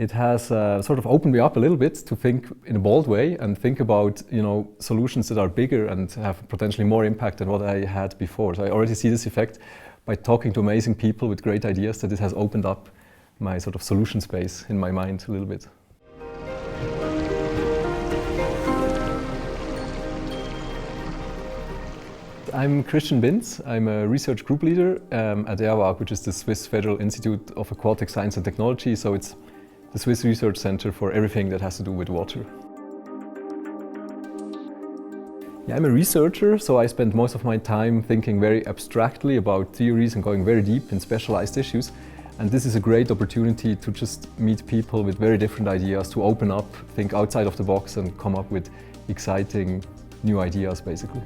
It has sort of opened me up a little bit to think in a bold way and think about, solutions that are bigger and have potentially more impact than what I had before. So I already see this effect by talking to amazing people with great ideas, that it has opened up my sort of solution space in my mind a little bit. I'm Christian Binz. I'm a research group leader at EAWAG, which is the Swiss Federal Institute of Aquatic Science and Technology. So it's the Swiss Research Center for everything that has to do with water. Yeah, I'm a researcher, so I spend most of my time thinking very abstractly about theories and going very deep in specialized issues. And this is a great opportunity to just meet people with very different ideas, to open up, think outside of the box and come up with exciting new ideas, basically.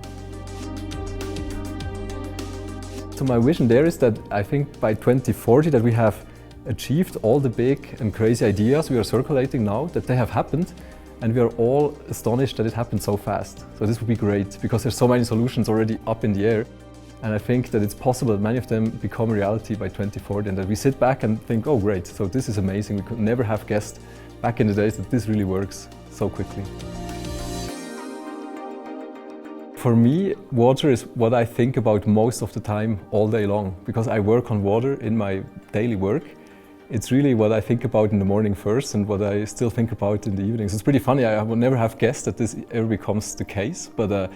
So my vision there is that I think by 2040 that we have achieved all the big and crazy ideas we are circulating now, that they have happened, and we are all astonished that it happened so fast. So this would be great, because there's so many solutions already up in the air, and I think that it's possible that many of them become reality by 2040, and that we sit back and think, oh great, so this is amazing. We could never have guessed back in the days that this really works so quickly. For me, water is what I think about most of the time, all day long, because I work on water in my daily work. It's really what I think about in the morning first and what I still think about in the evenings. It's pretty funny, I would never have guessed that this ever becomes the case, but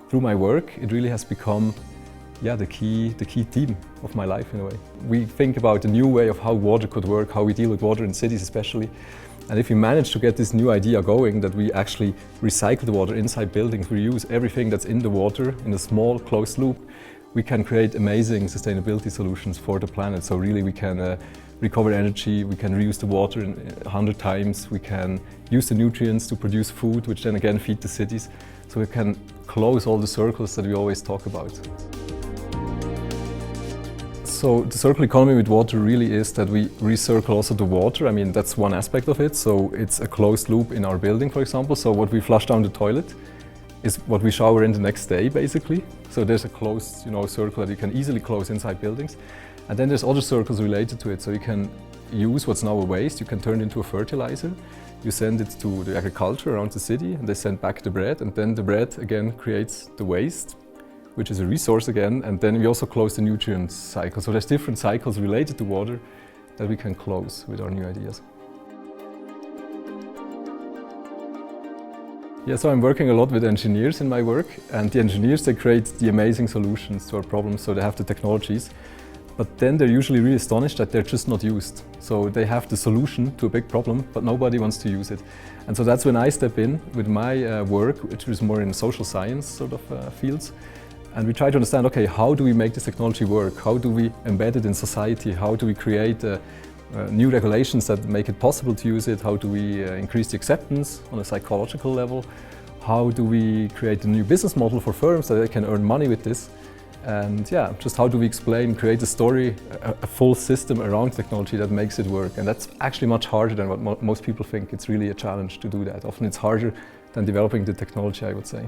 through my work it really has become the key theme of my life in a way. We think about a new way of how water could work, how we deal with water in cities especially. And if we manage to get this new idea going, that we actually recycle the water inside buildings, we use everything that's in the water in a small closed loop, we can create amazing sustainability solutions for the planet. So really we can recover energy, we can reuse the water 100 times, we can use the nutrients to produce food, which then again feed the cities. So we can close all the circles that we always talk about. So the circular economy with water really is that we recircle also the water. I mean, that's one aspect of it. So it's a closed loop in our building, for example. So what we flush down the toilet is what we shower in the next day, basically. So there's a closed, circle that you can easily close inside buildings. And then there's other circles related to it. So you can use what's now a waste, you can turn it into a fertilizer. You send it to the agriculture around the city, and they send back the bread. And then the bread again creates the waste, which is a resource again. And then we also close the nutrient cycle. So there's different cycles related to water that we can close with our new ideas. Yeah, so I'm working a lot with engineers in my work, and the engineers, they create the amazing solutions to our problems, so they have the technologies. But then they're usually really astonished that they're just not used. So they have the solution to a big problem, but nobody wants to use it. And so that's when I step in with my work, which is more in social science sort of fields. And we try to understand, okay, how do we make this technology work? How do we embed it in society? How do we create new regulations that make it possible to use it? How do we increase the acceptance on a psychological level? How do we create a new business model for firms so they can earn money with this? And yeah, just how do we create a story, a full system around technology that makes it work? And that's actually much harder than what most people think. It's really a challenge to do that. Often it's harder than developing the technology, I would say.